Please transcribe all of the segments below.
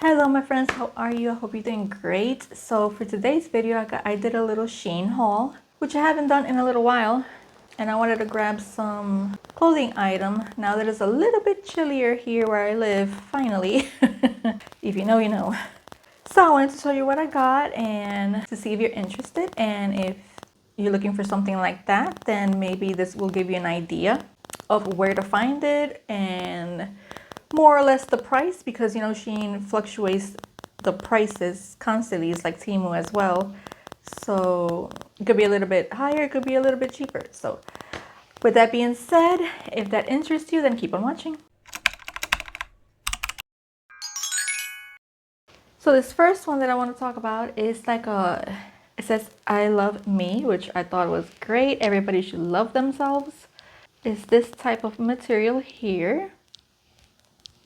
Hello my friends, how are you? I hope you're doing great. So for today's video, I did a little Shein haul, which I haven't done in a little while. And I wanted to grab some clothing item now that it's a little bit chillier here where I live, finally. If you know, you know. So I wanted to show you what I got and to see if you're interested. And if you're looking for something like that, then maybe this will give you an idea of where to find it and more or less the price, because you know Shein fluctuates the prices constantly. It's like Temu as well, so it could be a little bit higher, it could be a little bit cheaper. So with that being said, if that interests you, then keep on watching. So this first one that I want to talk about is like it says I love me, which I thought was great. Everybody should love themselves. It's this type of material here.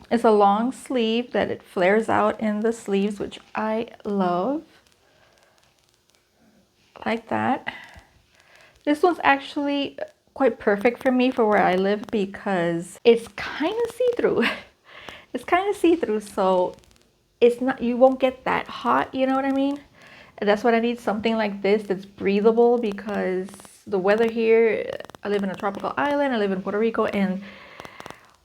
It's a long sleeve that it flares out in the sleeves, which I love. Like that. This one's actually quite perfect for me for where I live because it's kind of see-through. It's kind of see-through, so it's not, you won't get that hot, you know what I mean? And that's what I need, something like this that's breathable, because the weather here, I live in a tropical island, I live in Puerto Rico, and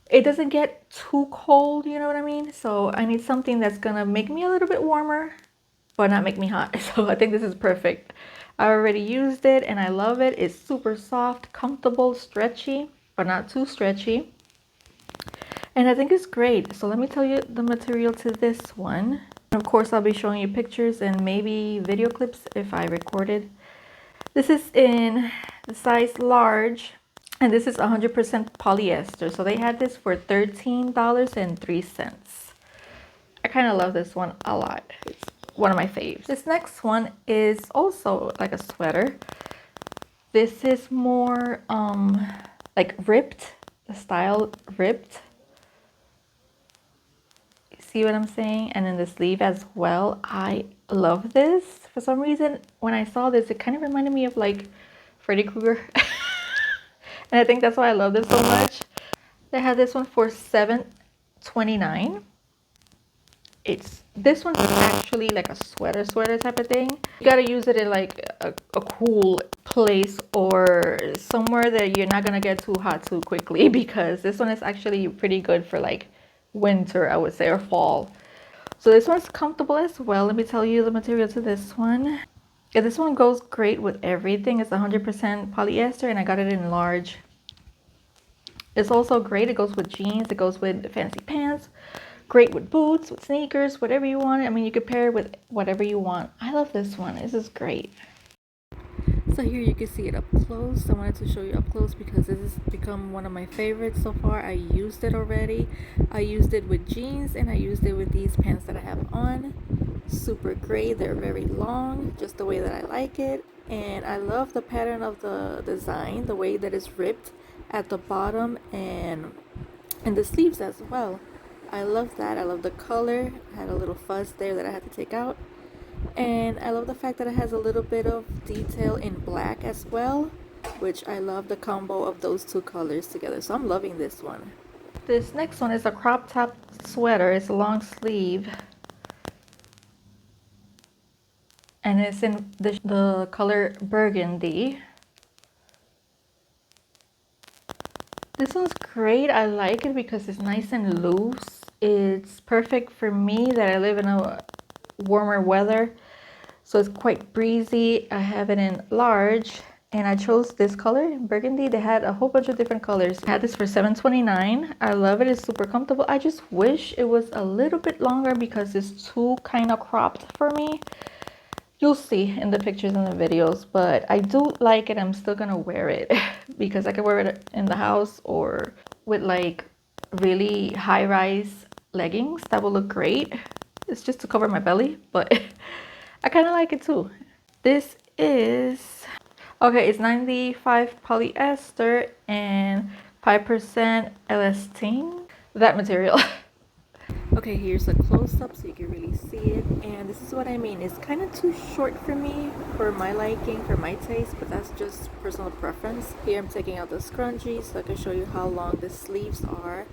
it doesn't get too cold, you know what I mean? So I need something that's gonna make me a little bit warmer, but not make me hot. So I think this is perfect. I already used it and I love it. It's super soft, comfortable, stretchy, but not too stretchy. And I think it's great. So let me tell you the material to this one. Of course, I'll be showing you pictures and maybe video clips if I recorded. This is in the size large. And this is 100% polyester. So they had this for $13.03. I kind of love this one a lot. It's one of my faves. This next one is also like a sweater. This is more like ripped, the style ripped. See what I'm saying? And then the sleeve as well. I love this. For some reason, when I saw this, it kind of reminded me of like Freddy Krueger. And I think that's why I love this so much. They had this one for $7.29. This one's actually like a sweater type of thing. You gotta use it in like a cool place or somewhere that you're not gonna get too hot too quickly, because this one is actually pretty good for like winter, I would say, or fall. So this one's comfortable as well. Let me tell you the material to this one. Yeah, this one goes great with everything. It's 100% polyester and I got it in large. It's also great. It goes with jeans. It goes with fancy pants. Great with boots, with sneakers, whatever you want. I mean, you could pair it with whatever you want. I love this one. This is great. So here you can see it up close. I wanted to show you up close because this has become one of my favorites so far. I used it already. I used it with jeans and I used it with these pants that I have on. Super great. They're very long, just the way that I like it. And I love the pattern of the design, the way that it's ripped at the bottom and the sleeves as well. I love that. I love the color. I had a little fuzz there that I had to take out. And I love the fact that it has a little bit of detail in black as well, which I love the combo of those two colors together. So I'm loving this one. This next one is a crop top sweater. It's a long sleeve. And it's in the color burgundy. This one's great. I like it because it's nice and loose. It's perfect for me that I live in a warmer weather, so it's quite breezy. I have it in large and I chose this color, burgundy. They had a whole bunch of different colors. I had this for $7.29. I love it. It's super comfortable. I just wish it was a little bit longer because it's too kind of cropped for me. You'll see in the pictures and the videos, but I do like it. I'm still gonna wear it because I can wear it in the house or with like really high-rise leggings. That will look great. It's just to cover my belly, but I kind of like it too. This is, okay, it's 95 polyester and 5% elastane, that material. Okay, here's a close-up so you can really see it, and this is what I mean. It's kind of too short for me, for my liking, for my taste, but that's just personal preference. Here I'm taking out the scrunchie so I can show you how long the sleeves are,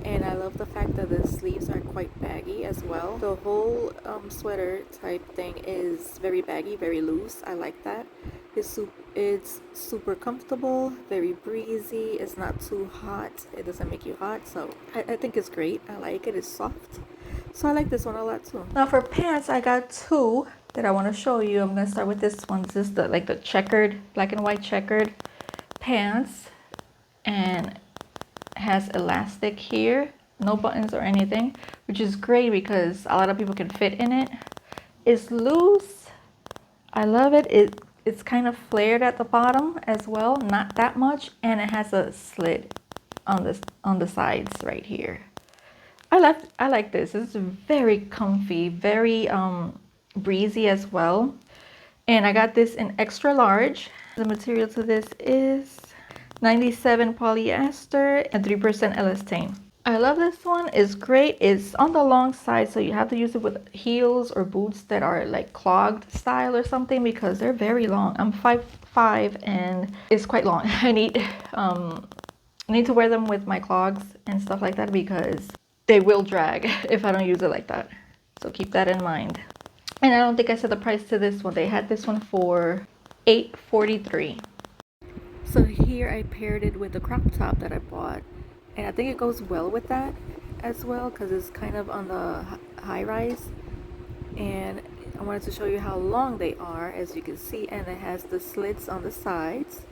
and I love the fact that the sleeves are quite baggy as well. The whole sweater type thing is very baggy, very loose. I like that. It's super comfortable, very breezy. It's not too hot. It doesn't make you hot, so I think it's great. I like it. It's soft. So I like this one a lot too. Now for pants, I got two that I want to show you. I'm gonna start with this one. This is the checkered, black and white checkered pants, and has elastic here, no buttons or anything, which is great because a lot of people can fit in it. It's loose. I love it. It's kind of flared at the bottom as well, not that much, and it has a slit on the sides right here. I like this. It's very comfy, very breezy as well. And I got this in extra large. The material to this is 97 polyester and 3% elastane. I love this one. It's great. It's on the long side, so you have to use it with heels or boots that are like clogged style or something because they're very long. I'm 5'5" and it's quite long. I need to wear them with my clogs and stuff like that because they will drag if I don't use it like that. So keep that in mind. And I don't think I said the price to this one. They had this one for $8.43. So here I paired it with the crop top that I bought, and I think it goes well with that as well because it's kind of on the high rise. And I wanted to show you how long they are, as you can see, and it has the slits on the sides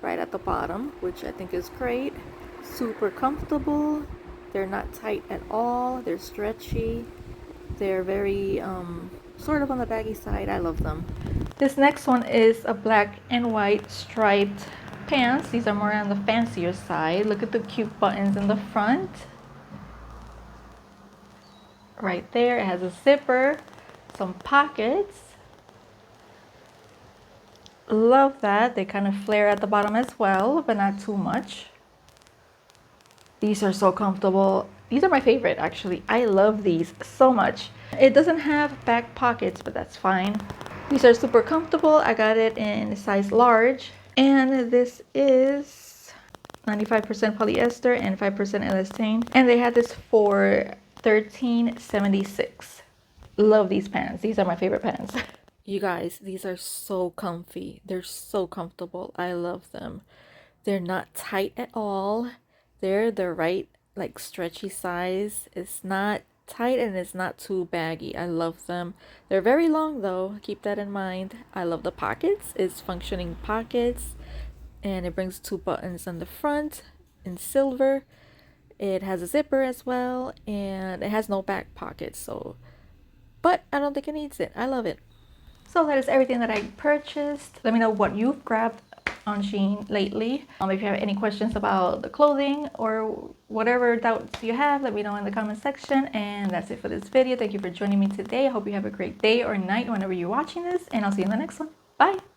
right at the bottom, which I think is great. Super comfortable. They're not tight at all. They're stretchy. They're very sort of on the baggy side. I love them. This next one is a black and white striped pants. These are more on the fancier side. Look at the cute buttons in the front. Right there, it has a zipper, some pockets. Love that. They kind of flare at the bottom as well, but not too much. These are so comfortable. These are my favorite, actually. I love these so much. It doesn't have back pockets, but that's fine. These are super comfortable. I got it in size large. And this is 95% polyester and 5% elastane. And they had this for $13.76. Love these pants. These are my favorite pants. You guys, these are so comfy. They're so comfortable. I love them. They're not tight at all. They're the right, like, stretchy size. It's not tight and it's not too baggy. I love them. They're very long though. Keep that in mind. I love the pockets. It's functioning pockets, and it brings two buttons on the front in silver. It has a zipper as well, and it has no back pockets, so, but I don't think it needs it. I love it. So that is everything that I purchased. Let me know what you've grabbed on Shein lately. If you have any questions about the clothing or whatever doubts you have, let me know in the comment section. And that's it for this video. Thank you for joining me today. I hope you have a great day or night whenever you're watching this, and I'll see you in the next one. Bye.